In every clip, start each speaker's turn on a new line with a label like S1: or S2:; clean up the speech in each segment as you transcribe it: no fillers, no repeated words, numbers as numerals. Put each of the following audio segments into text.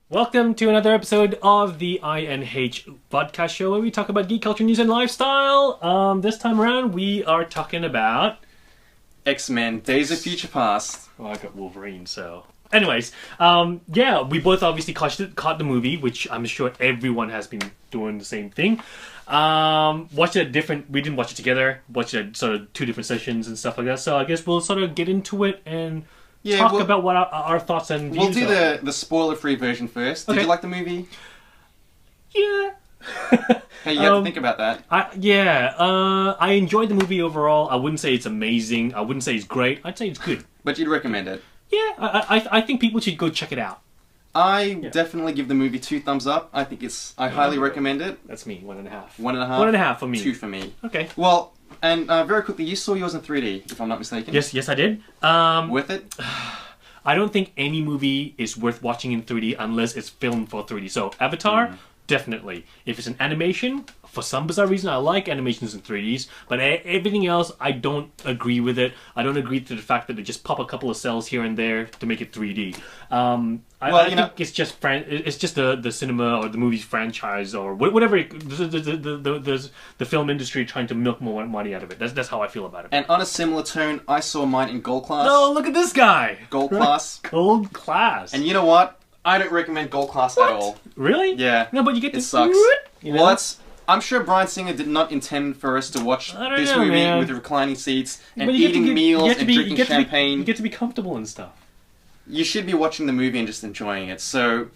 S1: Welcome to another episode of the INH Vodcast show where we talk about geek culture, news, and lifestyle. This time around, we are talking about
S2: X-Men, Days of Future Past.
S1: Well, I got Wolverine, so... Anyways, yeah, we both obviously caught the movie, which I'm sure everyone has been doing the same thing. Watched it we didn't watch it together, watched it sort of two different sessions and stuff like that, so I guess we'll sort of get into it and... talk about what our thoughts and views
S2: We'll do the spoiler-free version first. Did you like the movie?
S1: Yeah.
S2: Hey, you have to think about that.
S1: I enjoyed the movie overall. I wouldn't say it's amazing. I wouldn't say it's great. I'd say it's good.
S2: But you'd recommend it?
S1: Yeah, I think people should go check it out.
S2: I definitely give the movie 2 thumbs up. I think I highly recommend it.
S1: That's me, 1.5.
S2: 1.5?
S1: 1.5 for me.
S2: 2 for me.
S1: Okay.
S2: Well, and very quickly, you saw yours in 3D, if I'm not mistaken.
S1: Yes, I did.
S2: Worth it?
S1: I don't think any movie is worth watching in 3D unless it's filmed for 3D. So, Avatar, definitely. If it's an animation, for some bizarre reason, I like animations in 3Ds, but everything else, I don't agree with it. I don't agree to the fact that they just pop a couple of cells here and there to make it 3D. I think it's just the cinema or the movie franchise or whatever the film industry trying to milk more money out of it. That's how I feel about it.
S2: And on a similar tone, I saw mine in Gold Class.
S1: Oh, look at this guy!
S2: Gold Class.
S1: Gold Class.
S2: And you know what? I don't recommend Gold Class at all.
S1: Really?
S2: Yeah.
S1: No, but you get to...
S2: It sucks.
S1: You know?
S2: Well, I'm sure Bryan Singer did not intend for us to watch this movie with reclining seats and eating meals and drinking champagne.
S1: You get to be comfortable and stuff.
S2: You should be watching the movie and just enjoying it. So,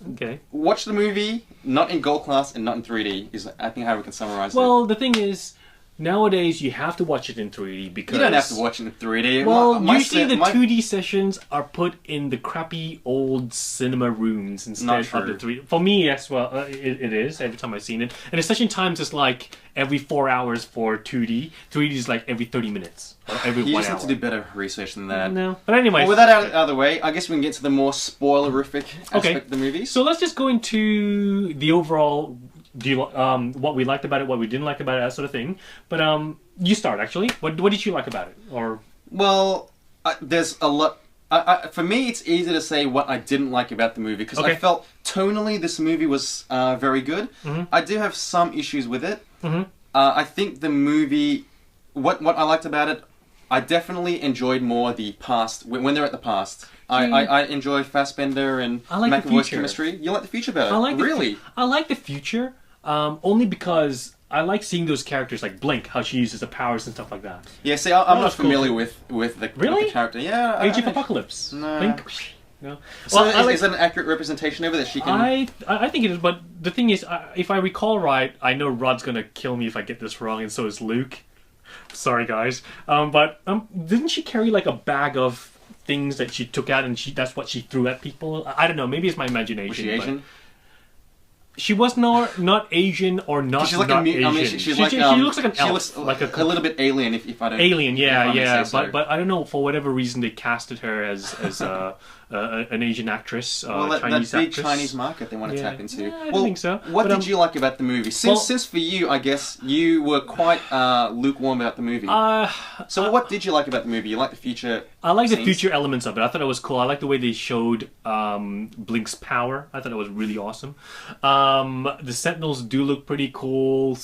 S2: watch the movie, not in Gold Class and not in 3D, is I think how we can summarize it.
S1: Well, the thing is, nowadays you have to watch it in 3D because...
S2: You don't have to watch it in 3D.
S1: Well, usually the 2D sessions are put in the crappy old cinema rooms instead of the 3D. For me, yes, well, it is, every time I've seen it. And especially times it's like every 4 hours for 2D. 3D is like every 30 minutes. Or every 1 hour.
S2: You just have to do better research than that.
S1: No. But anyway.
S2: Well, with that out of the way, I guess we can get to the more spoilerific aspect of the movie.
S1: So let's just go into the overall... what we liked about it, what we didn't like about it, that sort of thing. But you start actually. What did you like about it? Or
S2: there's a lot. For me, it's easy to say what I didn't like about the movie because I felt tonally this movie was very good. I do have some issues with it. I think the movie, what I liked about it, I definitely enjoyed more the past when they're at the past. I enjoy Fassbender and McAvoy's chemistry. You like the future better?
S1: I like the future. Only because I like seeing those characters like Blink, how she uses the powers and stuff like that.
S2: Yeah, see, I'm not familiar with the character. Yeah,
S1: Age of Apocalypse.
S2: No.
S1: Blink. No.
S2: So is that an accurate representation of it that she can?
S1: I think it is, but the thing is, if I recall right, I know Rod's gonna kill me if I get this wrong, and so is Luke. Sorry, guys. But didn't she carry like a bag of things that she took out and that's what she threw at people? I don't know. Maybe it's my imagination. Was
S2: she Asian?
S1: She was not Asian or not.
S2: She's like
S1: not
S2: Asian. I mean, she
S1: looks like an elf.
S2: She looks
S1: like
S2: a little bit alien, if I don't.
S1: Alien, yeah. But I don't know, for whatever reason they casted her as an Asian actress, Chinese
S2: that big
S1: actress.
S2: Chinese market they want to tap into.
S1: Yeah, I think so.
S2: What did you like about the movie? Since for you, I guess you were quite lukewarm about the movie. So what did you like about the movie? You like the future?
S1: I like the future elements of it. I thought it was cool. I like the way they showed Blink's power. I thought it was really awesome. The Sentinels do look pretty cool.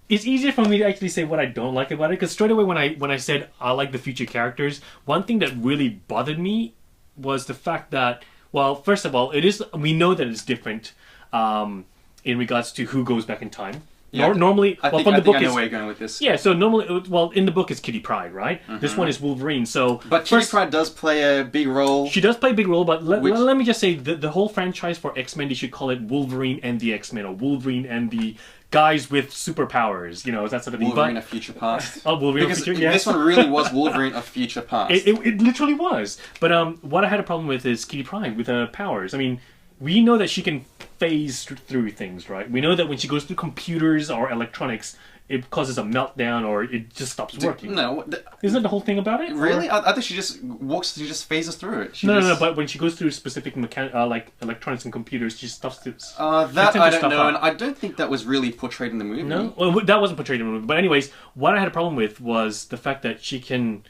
S1: It's easier for me to actually say what I don't like about it, because straight away when I said I like the future characters, one thing that really bothered me was the fact that, well, first of all, we know that it's different in regards to who goes back in time.
S2: Yeah,
S1: normally,
S2: I think I know where you're going with this.
S1: Yeah, so normally, well, in the book it's Kitty Pryde, right? This one is Wolverine. So,
S2: but Kitty Pryde does play a big role.
S1: She does play a big role, but let me just say the whole franchise for X-Men, they should call it Wolverine and the X-Men, or Wolverine and the guys with superpowers. You know, that sort of thing.
S2: Wolverine of Future Past.
S1: Wolverine of Future. Yes.
S2: This one really was Wolverine of Future Past.
S1: It literally was. But what I had a problem with is Kitty Pryde with her powers. I mean, we know that she can phase through things, right? We know that when she goes through computers or electronics, it causes a meltdown or it just stops working.
S2: No.
S1: Isn't that the whole thing about it?
S2: Really? I think she just phases through it.
S1: No, but when she goes through specific like electronics and computers, she stops to...
S2: that I don't know, and I don't think that was really portrayed in the movie.
S1: No? Well, that wasn't portrayed in the movie. But anyways, what I had a problem with was the fact that she can...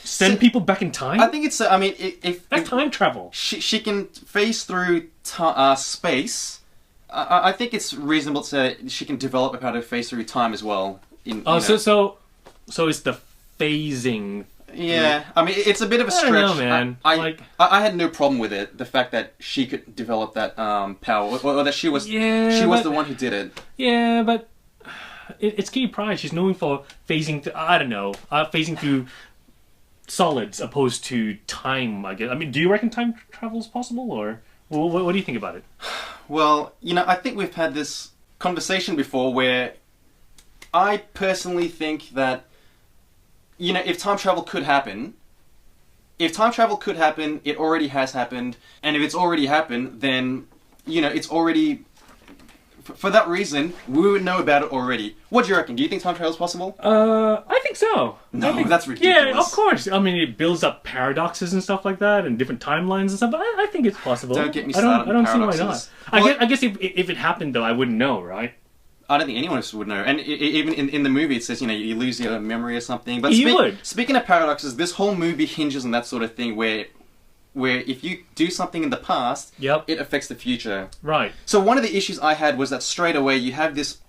S1: Send people back in time?
S2: I think it's. I mean, if
S1: That's time travel.
S2: she can phase through space. I think it's reasonable to say she can develop a power to phase through time as well.
S1: So it's the phasing.
S2: Yeah, I mean, it's a bit of a stretch.
S1: I don't know, man.
S2: I had no problem with it. The fact that she could develop that power, or that she was the one who did it.
S1: Yeah, but it's Kitty Pryde. She's known for phasing. Phasing through solids opposed to time. I guess. I mean, do you reckon time travel is possible, or what do you think about it?
S2: Well, I think we've had this conversation before where I personally think that. If time travel could happen, it already has happened, and if it's already happened, then, it's already... For that reason, we would know about it already. What do you reckon? Do you think time travel is possible?
S1: I think so.
S2: No, that's ridiculous.
S1: Yeah, of course. I mean, it builds up paradoxes and stuff like that, and different timelines and stuff, but I think it's possible.
S2: Don't get me started on paradoxes.
S1: I don't see why not. I guess if it happened, though, I wouldn't know, right?
S2: I don't think anyone else would know. And even in the movie, it says, you lose your memory or something. But speaking of paradoxes, this whole movie hinges on that sort of thing where if you do something in the past, it affects the future.
S1: Right.
S2: So one of the issues I had was that straight away you have this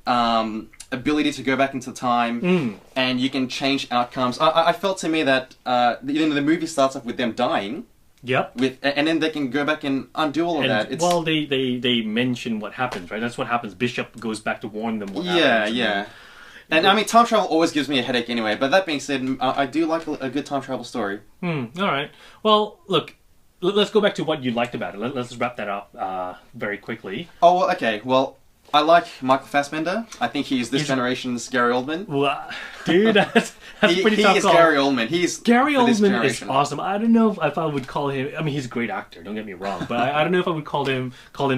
S2: ability to go back into time and you can change outcomes. I felt to me that the movie starts off with them dying.
S1: Yep.
S2: And then they can go back and undo all of that.
S1: Well, they mention what happens, right? That's what happens. Bishop goes back to warn them what happens.
S2: Yeah. And I mean, time travel always gives me a headache anyway. But that being said, I do like a good time travel story.
S1: All right. Well, look, let's go back to what you liked about it. Let's wrap that up very quickly.
S2: Oh, well, okay. Well, I like Michael Fassbender. I think he's this generation's Gary Oldman.
S1: Well, dude, that's pretty tough.
S2: He is Gary Oldman.
S1: Gary Oldman is awesome. I don't know if I would call him... I mean, he's a great actor, don't get me wrong. But I don't know if I would call him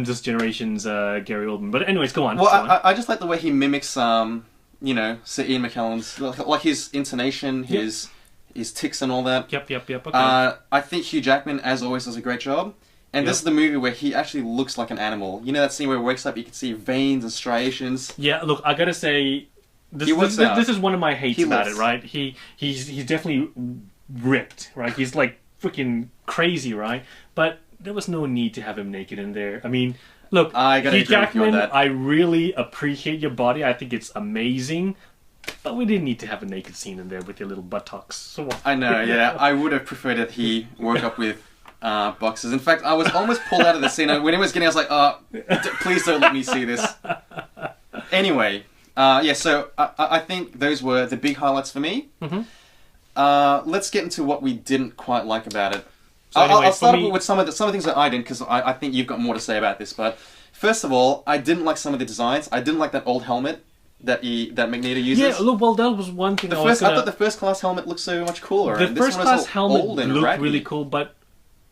S1: this generation's Gary Oldman. But anyways, go on.
S2: Well, I just like the way he mimics, Sir Ian McKellen's... Like his intonation, his tics and all that.
S1: Yep, okay.
S2: I think Hugh Jackman, as always, does a great job. And this is the movie where he actually looks like an animal. You know that scene where he wakes up, you can see veins and striations?
S1: Yeah, look, I gotta say, this is one of my hates about it, right? He's definitely ripped, right? He's like freaking crazy, right? But there was no need to have him naked in there. I mean, look, Hugh Jackman, I really appreciate your body. I think it's amazing. But we didn't need to have a naked scene in there with your little buttocks. So
S2: I know, yeah. I would have preferred that he woke up with... boxes. In fact, I was almost pulled out of the scene. When it was getting, I was like, please don't let me see this. Anyway, so I think those were the big highlights for me. Let's get into what we didn't quite like about it. So I'll start with some of the things that I didn't, because I think you've got more to say about this. But first of all, I didn't like some of the designs. I didn't like that old helmet that Magneto uses.
S1: Yeah, look, well, that was one thing.
S2: I thought the first class helmet looked so much cooler.
S1: The first class helmet looked really cool, but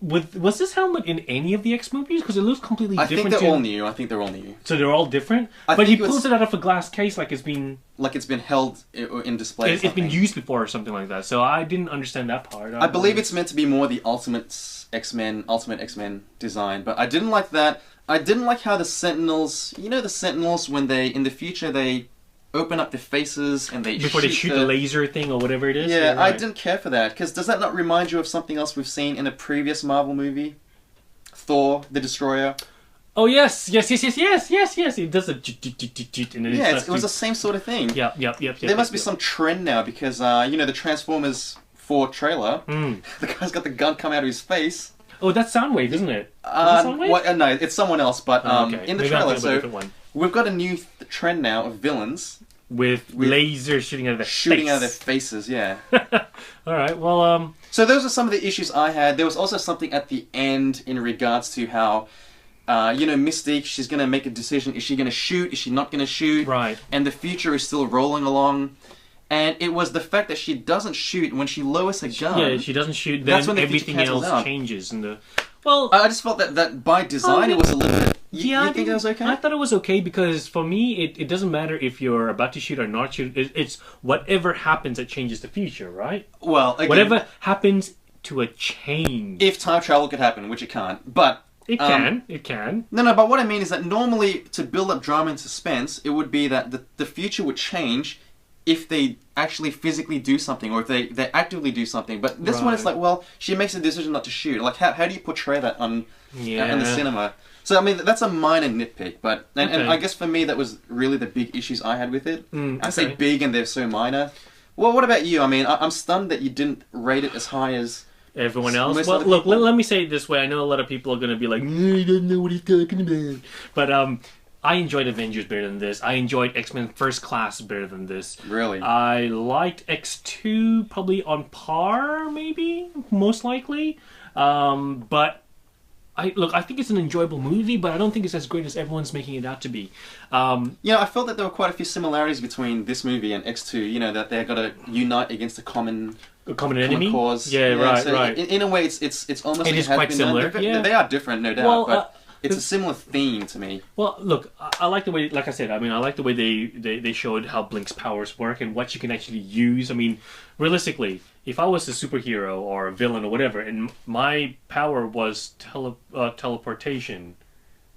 S1: was this helmet in any of the X movies? Because it looks completely different.
S2: I think they're all new.
S1: So they're all different? But he pulls it out of a glass case like it's been...
S2: Like it's been held in display.
S1: It's been used before or something like that. So I didn't understand that part.
S2: I believe it's meant to be more the Ultimate X-Men design. But I didn't like that. I didn't like how the Sentinels... You know the Sentinels, when in the future, they open up their faces and they
S1: shoot the laser thing or whatever it is.
S2: Yeah, right. I didn't care for that, because does that not remind you of something else we've seen in a previous Marvel movie? Thor, the Destroyer.
S1: Oh yes. It does a
S2: it was the same sort of thing.
S1: Yep.
S2: There must be some trend now, because the Transformers 4 trailer, the guy's got the gun come out of his face.
S1: Oh, that's Soundwave, isn't it?
S2: No, it's someone else, but in the
S1: Maybe
S2: trailer, so we've got a new trend now of villains
S1: with lasers shooting out of their
S2: faces, yeah.
S1: Alright, well,
S2: So those are some of the issues I had. There was also something at the end in regards to how, Mystique, she's going to make a decision. Is she going to shoot? Is she not going to shoot?
S1: Right.
S2: And the future is still rolling along. And it was the fact that she doesn't shoot when she lowers her gun.
S1: Yeah, she doesn't shoot, then everything else changes. Well,
S2: I just felt that by design it was a little bit... You think that was okay?
S1: I thought it was okay, because for me, it doesn't matter if you're about to shoot or not shoot. It's whatever happens that changes the future, right?
S2: Well, again,
S1: whatever happens to a change.
S2: If time travel could happen, which it can't, but...
S1: It can.
S2: No, but what I mean is that normally, to build up drama and suspense, it would be that the future would change if they actually physically do something or if they actively do something. But this one, it's like, well, she makes a decision not to shoot. Like, how do you portray that on in the cinema? So, I mean, that's a minor nitpick, but... And I guess for me, that was really the big issues I had with it. I say big and they're so minor. Well, what about you? I mean, I'm stunned that you didn't rate it as high as...
S1: everyone else. Well, look, let me say it this way. I know a lot of people are going to be like, I don't know what he's talking about. But I enjoyed Avengers better than this. I enjoyed X-Men First Class better than this.
S2: Really?
S1: I liked X2 probably on par, maybe, most likely. But I think it's an enjoyable movie, but I don't think it's as great as everyone's making it out to be.
S2: Yeah, I felt that there were quite a few similarities between this movie and X2. You know, that they've got to unite against a common
S1: enemy
S2: cause.
S1: Yeah, right,
S2: so
S1: right.
S2: In a way, it's almost.
S1: It is quite similar. Yeah.
S2: They are different, no doubt.
S1: Well,
S2: but it's a similar theme to me.
S1: Well, look, I like the way, like I said, I mean, I like the way they showed how Blink's powers work and what you can actually use. I mean, realistically, if I was a superhero or a villain or whatever, and my power was teleportation,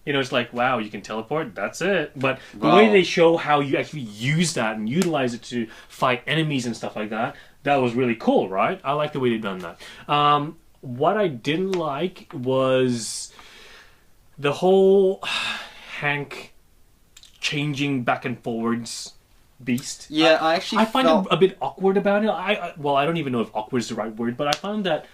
S1: you know, it's like, wow, you can teleport, that's it. But the way they show how you actually use that and utilize it to fight enemies and stuff like that, that was really cool, right? I like the way they've done that. What I didn't like was the whole Hank changing back and forwards beast.
S2: Yeah, I
S1: find it a bit awkward about it. I don't even know if awkward is the right word, but I found that...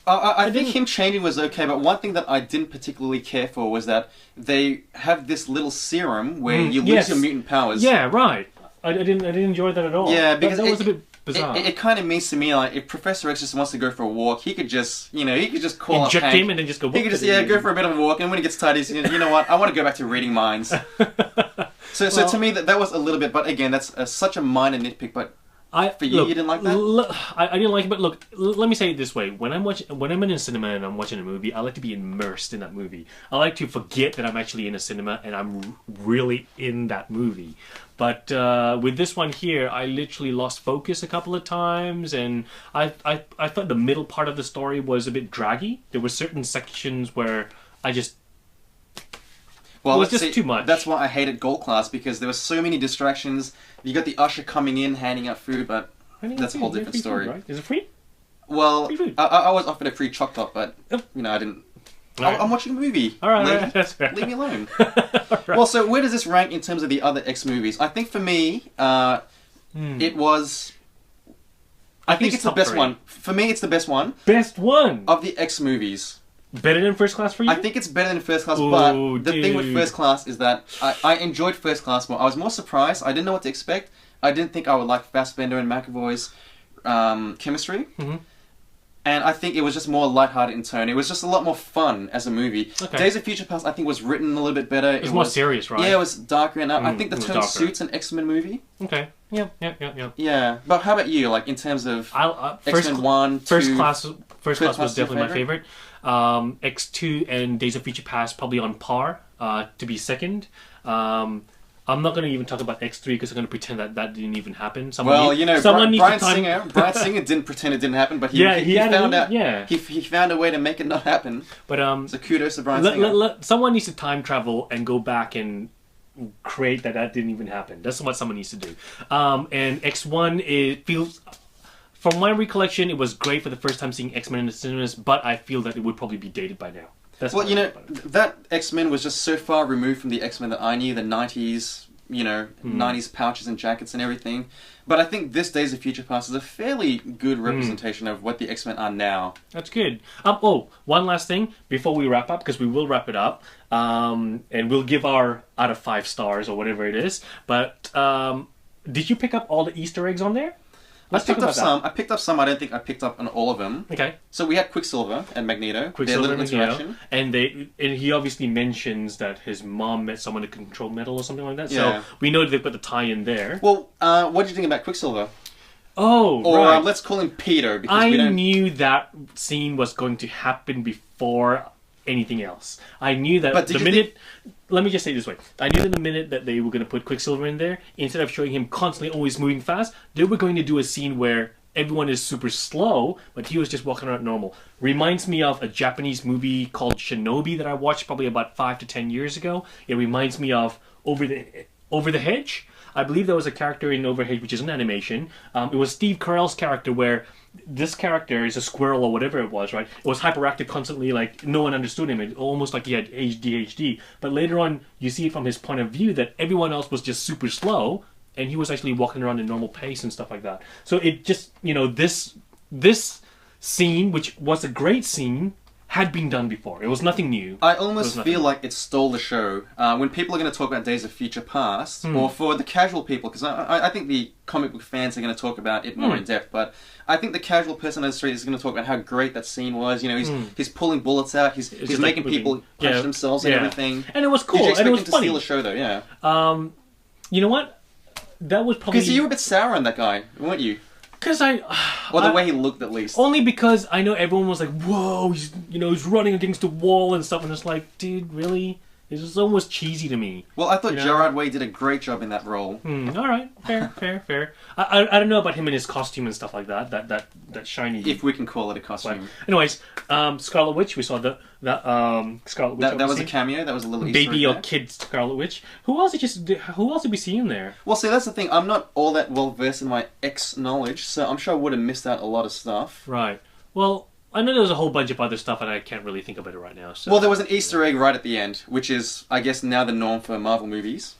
S2: I think him changing was okay, but one thing that I didn't particularly care for was that they have this little serum where you lose your mutant powers.
S1: Yeah, right. I didn't enjoy that at all.
S2: Yeah, because
S1: that was a bit bizarre.
S2: It kind of means to me, like, if Professor X just wants to go for a walk, he could just, call
S1: inject
S2: up Hank.
S1: him and then just go...
S2: He could just, go for a bit of a walk, and when he gets tired, he's, you know what, I want to go back to reading minds. So to me, that was a little bit, but again, that's such a minor nitpick, but for you, you didn't like that?
S1: I didn't like it, but look, let me say it this way. When I'm in a cinema and I'm watching a movie, I like to be immersed in that movie. I like to forget that I'm actually in a cinema and I'm really in that movie. But with this one here, I literally lost focus a couple of times, and I thought the middle part of the story was a bit draggy. There were certain sections where I just... Well, it was just too much.
S2: That's why I hated Gold Class, because there were so many distractions. You got the usher coming in, handing out food, but that's a whole different story.
S1: Food, right? Is it free?
S2: Well,
S1: free food.
S2: I was offered a free choc top, but I didn't. I'm watching a movie.
S1: All right, that's fair.
S2: Leave me alone. Right. Well, so where does this rank in terms of the other X movies? I think for me, it was... I think it's the best one. For me, it's the best one.
S1: Best one?
S2: Of the X movies.
S1: Better than First Class for you?
S2: I think it's better than First Class, but the thing with First Class is that I enjoyed First Class more. I was more surprised. I didn't know what to expect. I didn't think I would like Fassbender and McAvoy's chemistry. Mm-hmm. And I think it was just more lighthearted in tone. It was just a lot more fun as a movie. Okay. Days of Future Past, I think, was written a little bit better.
S1: It was more serious, right?
S2: Yeah, it was darker, and I think the tone suits an X-Men movie.
S1: Okay. Yeah.
S2: Yeah, but how about you? Like, in terms of X-Men 1, 2...
S1: First Class was definitely my favorite. X2 and Days of Future Past probably on par to be second. I'm not going to even talk about X3 because I'm going to pretend that didn't even happen.
S2: Brian Singer didn't pretend it didn't happen, but he found out. Yeah. He found a way to make it not happen. But so kudos to Brian Singer.
S1: Someone needs to time travel and go back and create that didn't even happen. That's what someone needs to do. And X1 it feels. From my recollection, it was great for the first time seeing X-Men in the cinemas, but I feel that it would probably be dated by now.
S2: That X-Men was just so far removed from the X-Men that I knew, the 90s, 90s pouches and jackets and everything. But I think this Days of Future Past is a fairly good representation of what the X-Men are now.
S1: That's good. One last thing before we wrap up, because we will wrap it up, and we'll give our out of 5 stars or whatever it is. But did you pick up all the Easter eggs on there?
S2: I picked up some. I don't think I picked up on all of them.
S1: Okay.
S2: So we had Quicksilver and Magneto. Their little interaction.
S1: And he obviously mentions that his mom met someone to control metal or something like that.
S2: Yeah.
S1: So we know they've got the tie-in there.
S2: Well, what do you think about Quicksilver?
S1: Oh,
S2: or,
S1: right.
S2: Let's call him Peter. Because
S1: I knew that scene was going to happen before anything else. I knew that Let me just say it this way. I knew that the minute that they were going to put Quicksilver in there, instead of showing him constantly always moving fast, they were going to do a scene where everyone is super slow, but he was just walking around normal. Reminds me of a Japanese movie called Shinobi that I watched probably about 5 to 10 years ago. It reminds me of Over the Hedge. I believe there was a character in Overhead, which is an animation. It was Steve Carell's character, where this character is a squirrel or whatever it was, right? It was hyperactive constantly, like no one understood him. It almost like he had ADHD. But later on, you see from his point of view that everyone else was just super slow, and he was actually walking around at normal pace and stuff like that. So it just, this scene, which was a great scene, had been done before. It was nothing new.
S2: I almost feel like it stole the show. When people are going to talk about Days of Future Past, or for the casual people, because I think the comic book fans are going to talk about it more in depth, but I think the casual person on the street is going to talk about how great that scene was. He's pulling bullets out, he's making people punch themselves and everything.
S1: And it was cool,
S2: Did you expect
S1: and it was
S2: him to
S1: funny.
S2: steal the show, though? Yeah.
S1: You know what? That was probably...
S2: Because you were a bit sour on that guy, weren't you?
S1: Because
S2: Or the way he looked, at least.
S1: Only because I know everyone was like, "Whoa, he's running against the wall and stuff," and it's like, dude, really? It was almost cheesy to me.
S2: Well, I thought Gerard Way did a great job in that role.
S1: All right, fair. I don't know about him and his costume and stuff like that. That shiny.
S2: If we can call it a costume.
S1: But anyways, Scarlet Witch. We saw that Scarlet Witch.
S2: That was a cameo. That was a little
S1: baby
S2: Easter
S1: or kid Scarlet Witch. Who else did we see in there?
S2: Well, see, that's the thing. I'm not all that well versed in my X knowledge, so I'm sure I would have missed out a lot of stuff. Right.
S1: Well, I know there's a whole bunch of other stuff, and I can't really think about it right now. So.
S2: Well, there was an Easter egg right at the end, which is, I guess, now the norm for Marvel movies.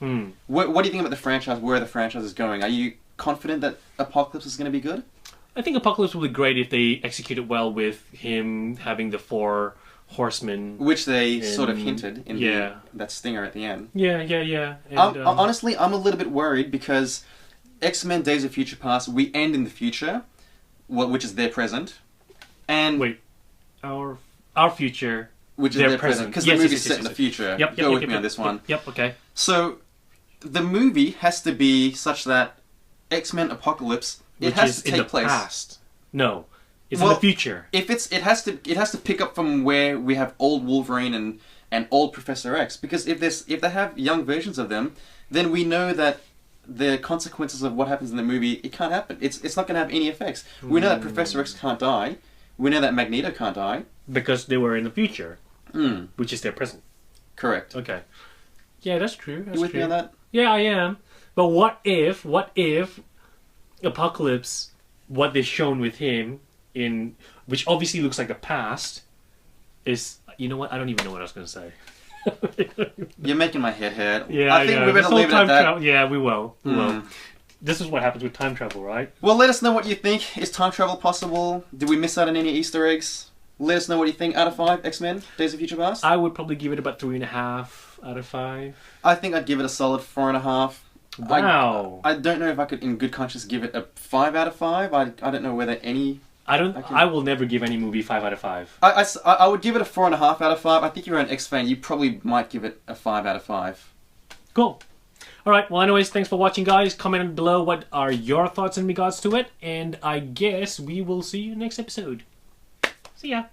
S2: What do you think about the franchise? Where the franchise is going? Are you confident that Apocalypse is going to be good?
S1: I think Apocalypse will be great if they execute it well with him having the 4 horsemen.
S2: Which they sort of hinted in that stinger at the end.
S1: Yeah. And,
S2: honestly, I'm a little bit worried because X-Men Days of Future Past, we end in the future, which is their present. And
S1: wait, our future,
S2: which is their present, because the movie's set in the future. Go with me on this one.
S1: Yep. Okay.
S2: So, the movie has to be such that X-Men Apocalypse has to take place.
S1: Past. No, it's in the future.
S2: If it has to pick up from where we have old Wolverine and old Professor X, because if they have young versions of them, then we know that the consequences of what happens in the movie, it can't happen. It's not going to have any effects. We know that Professor X can't die. We know that Magneto can't die.
S1: Because they were in the future, which is their present.
S2: Correct.
S1: Okay. Yeah, that's true.
S2: You with me on that?
S1: Yeah, I am. But what if Apocalypse, what they've shown with him, which obviously looks like the past, is... You know what? I don't even know what I was going to say.
S2: You're making my head hurt.
S1: Yeah,
S2: I think we better leave it at that.
S1: Yeah, we will. We will. This is what happens with time travel, right?
S2: Well, let us know what you think. Is time travel possible? Did we miss out on any Easter eggs? Let us know what you think. Out of 5, X-Men, Days of Future Past?
S1: I would probably give it about 3.5 out of 5.
S2: I think I'd give it a solid 4.5.
S1: Wow.
S2: I don't know if I could, in good conscience, give it a 5 out of 5. I don't know whether any...
S1: I will never give any movie 5 out of 5.
S2: I would give it a 4.5 out of 5. I think you're an X fan. You probably might give it a 5 out of 5.
S1: Cool. Alright, well anyways, thanks for watching guys. Comment below what are your thoughts in regards to it. And I guess we will see you next episode. See ya.